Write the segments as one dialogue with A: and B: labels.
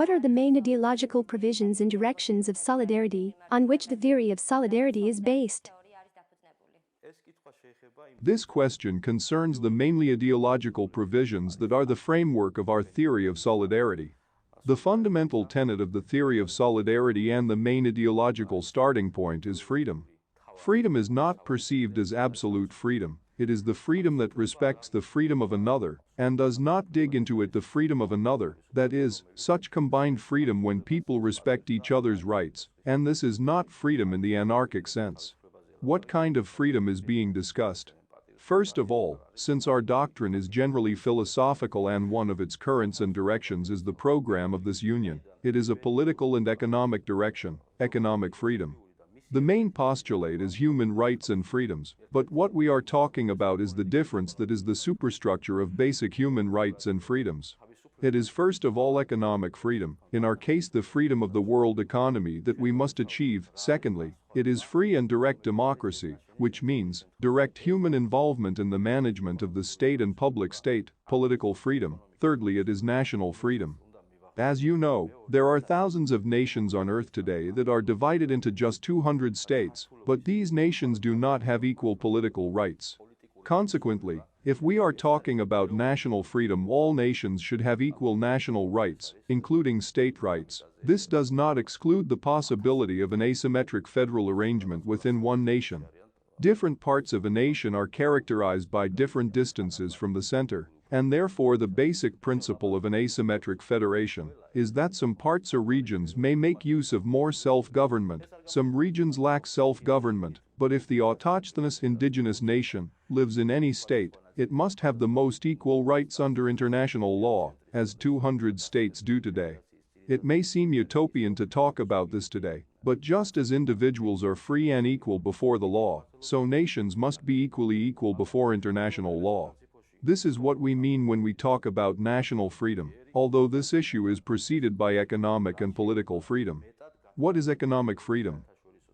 A: What are the main ideological provisions and directions of solidarity, on which the theory of solidarity is based?
B: This question concerns the mainly ideological provisions that are the framework of our theory of solidarity. The fundamental tenet of the theory of solidarity and the main ideological starting point is freedom. Freedom is not perceived as absolute freedom, it is the freedom that respects the freedom of another and does not dig into it the freedom of another, that is, such combined freedom when people respect each other's rights, and this is not freedom in the anarchic sense. What kind of freedom is being discussed? First of all, since our doctrine is generally philosophical and one of its currents and directions is the program of this union, it is a political and economic direction, economic freedom. The main postulate is human rights and freedoms, but what we are talking about is the difference that is the superstructure of basic human rights and freedoms. It is first of all economic freedom, in our case the freedom of the world economy that we must achieve. Secondly, it is free and direct democracy, which means direct human involvement in the management of the state and public state, political freedom. Thirdly, it is national freedom. As you know, there are thousands of nations on earth today that are divided into just 200 states, but these nations do not have equal political rights. Consequently, if we are talking about national freedom, all nations should have equal national rights, including state rights. This does not exclude the possibility of an asymmetric federal arrangement within one nation. Different parts of a nation are characterized by different distances from the center, and therefore the basic principle of an asymmetric federation is that some parts or regions may make use of more self-government, some regions lack self-government, but if the autochthonous indigenous nation lives in any state, it must have the most equal rights under international law, as 200 states do today. It may seem utopian to talk about this today, but just as individuals are free and equal before the law, so nations must be equally equal before international law. This is what we mean when we talk about national freedom, although this issue is preceded by economic and political freedom. What is economic freedom?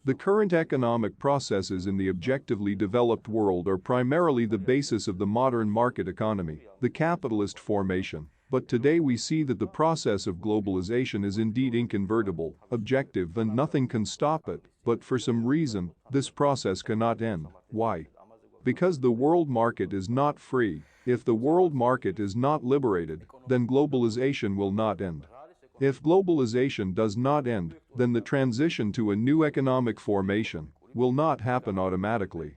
B: The current economic processes in the objectively developed world are primarily the basis of the modern market economy, the capitalist formation. But today we see that the process of globalization is indeed inconvertible, objective, and nothing can stop it, but for some reason, this process cannot end. Why? Because the world market is not free. If the world market is not liberated, then globalization will not end. If globalization does not end, then the transition to a new economic formation will not happen automatically.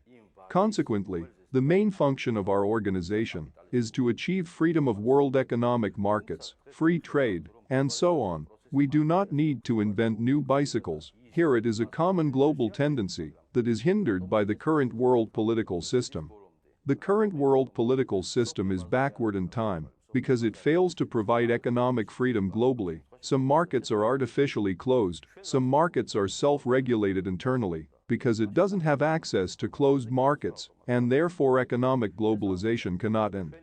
B: Consequently, the main function of our organization is to achieve freedom of world economic markets, free trade, and so on. We do not need to invent new bicycles. Here it is a common global tendency that is hindered by the current world political system. The current world political system is backward in time because it fails to provide economic freedom globally. Some markets are artificially closed, some markets are self-regulated internally because it doesn't have access to closed markets, and therefore economic globalization cannot end.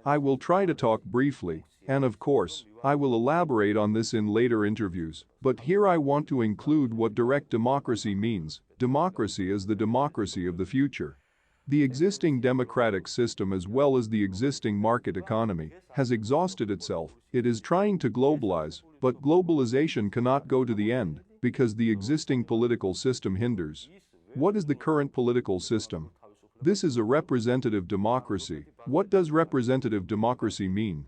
B: I will try to talk briefly, and of course, I will elaborate on this in later interviews, but here I want to include what direct democracy means. Democracy is the democracy of the future. The existing democratic system as well as the existing market economy has exhausted itself. It is trying to globalize, but globalization cannot go to the end because the existing political system hinders. What is the current political system? This is a representative democracy. What does representative democracy mean?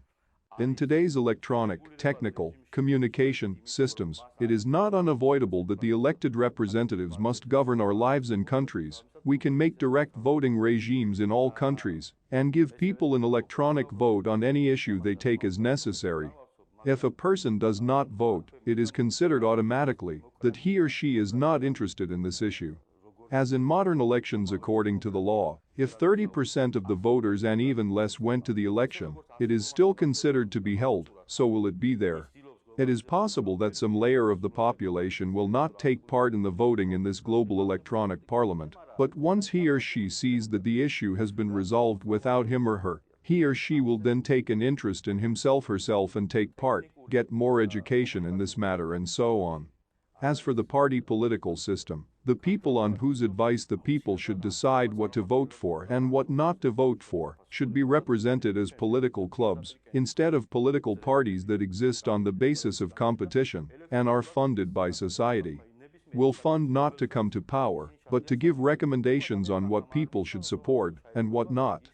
B: In today's electronic, technical, communication systems, it is not unavoidable that the elected representatives must govern our lives in countries. We can make direct voting regimes in all countries and give people an electronic vote on any issue they take as necessary. If a person does not vote, it is considered automatically that he or she is not interested in this issue. As in modern elections according to the law, if 30% of the voters and even less went to the election, it is still considered to be held, so will it be there. It is possible that some layer of the population will not take part in the voting in this global electronic parliament, but once he or she sees that the issue has been resolved without him or her, he or she will then take an interest in himself herself and take part, get more education in this matter and so on. As for the party political system, the people on whose advice the people should decide what to vote for and what not to vote for should be represented as political clubs instead of political parties that exist on the basis of competition and are funded by society. Will fund not to come to power, but to give recommendations on what people should support and what not.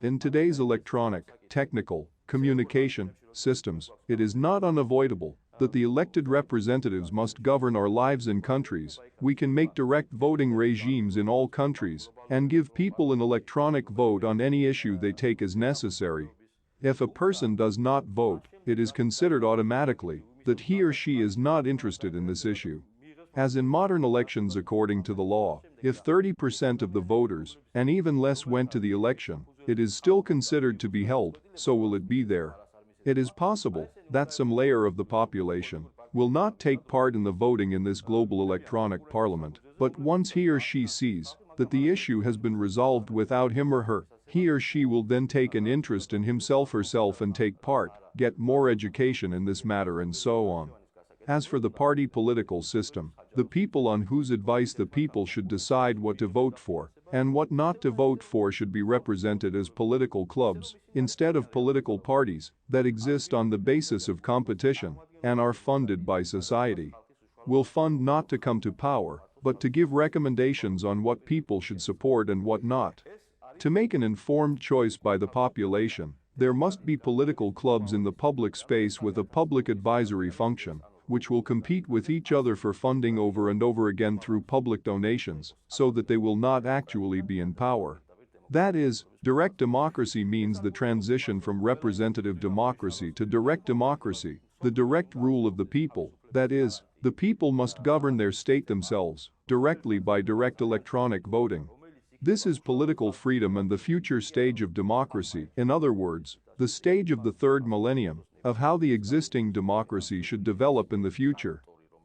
B: In today's electronic, technical, communication systems, it is not unavoidable that the elected representatives must govern our lives in countries. We can make direct voting regimes in all countries and give people an electronic vote on any issue they take as necessary. If a person does not vote, it is considered automatically that he or she is not interested in this issue. As in modern elections according to the law, if 30% of the voters and even less went to the election, it is still considered to be held, so will it be there. It is possible that some layer of the population will not take part in the voting in this global electronic parliament, but once he or she sees that the issue has been resolved without him or her, he or she will then take an interest in himself or herself and take part, get more education in this matter and so on. As for the party political system, the people on whose advice the people should decide what to vote for and what not to vote for should be represented as political clubs instead of political parties that exist on the basis of competition and are funded by society. Will fund not to come to power, but to give recommendations on what people should support and what not. To make an informed choice by the population, there must be political clubs in the public space with a public advisory function, which will compete with each other for funding over and over again through public donations, so that they will not actually be in power. That is, direct democracy means the transition from representative democracy to direct democracy, the direct rule of the people, that is, the people must govern their state themselves, directly by direct electronic voting. This is political freedom and the future stage of democracy, in other words, the stage of the third millennium, of how the existing democracy should develop in the future.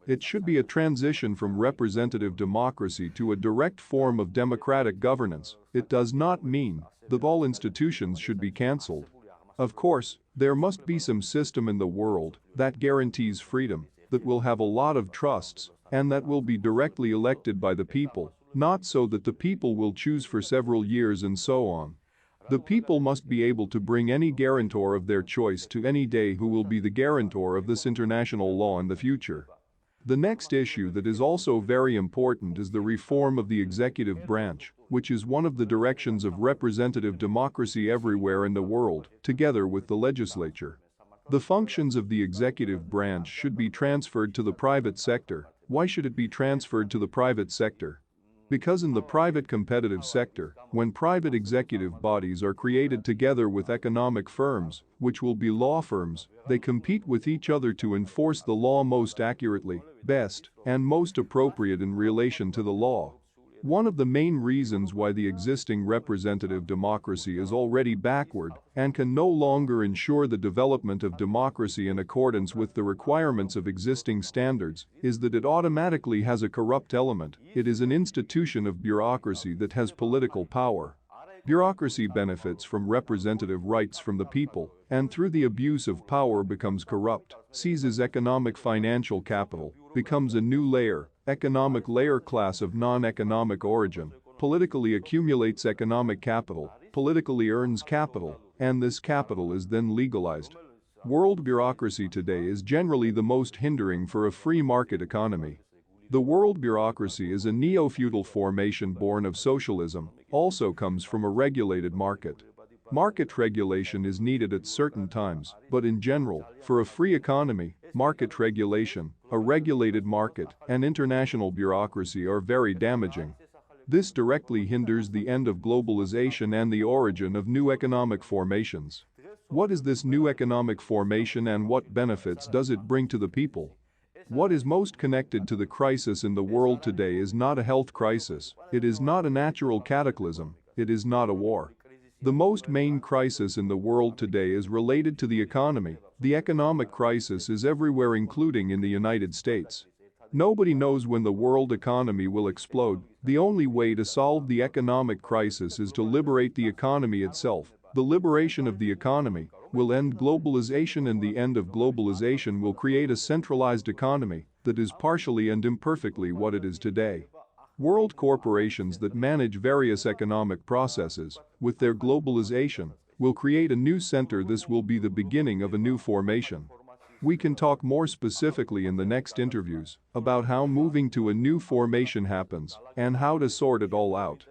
B: It should be a transition from representative democracy to a direct form of democratic governance. It does not mean that all institutions should be cancelled. Of course, there must be some system in the world that guarantees freedom, that will have a lot of trusts, and that will be directly elected by the people, not so that the people will choose for several years and so on. The people must be able to bring any guarantor of their choice to any day who will be the guarantor of this international law in the future. The next issue that is also very important is the reform of the executive branch, which is one of the directions of representative democracy everywhere in the world, together with the legislature. The functions of the executive branch should be transferred to the private sector. Why should it be transferred to the private sector? Because in the private competitive sector, when private executive bodies are created together with economic firms, which will be law firms, they compete with each other to enforce the law most accurately, best, and most appropriate in relation to the law. One of the main reasons why the existing representative democracy is already backward and can no longer ensure the development of democracy in accordance with the requirements of existing standards is that it automatically has a corrupt element. It is an institution of bureaucracy that has political power. Bureaucracy benefits from representative rights from the people, and through the abuse of power becomes corrupt, seizes economic financial capital, becomes a new layer, economic layer class of non-economic origin, politically accumulates economic capital, politically earns capital, and this capital is then legalized. World bureaucracy today is generally the most hindering for a free market economy. The world bureaucracy is a neo-feudal formation born of socialism, also comes from a regulated market. Market regulation is needed at certain times, but in general, for a free economy, market regulation, a regulated market, and international bureaucracy are very damaging. This directly hinders the end of globalization and the origin of new economic formations. What is this new economic formation and what benefits does it bring to the people? What is most connected to the crisis in the world today is not a health crisis, it is not a natural cataclysm, it is not a war. The most main crisis in the world today is related to the economy. The economic crisis is everywhere, including in the United States. Nobody knows when the world economy will explode. The only way to solve the economic crisis is to liberate the economy itself. The liberation of the economy will end globalization, and the end of globalization will create a centralized economy that is partially and imperfectly what it is today. World corporations that manage various economic processes, with their globalization, will create a new center. This will be the beginning of a new formation. We can talk more specifically in the next interviews about how moving to a new formation happens and how to sort it all out.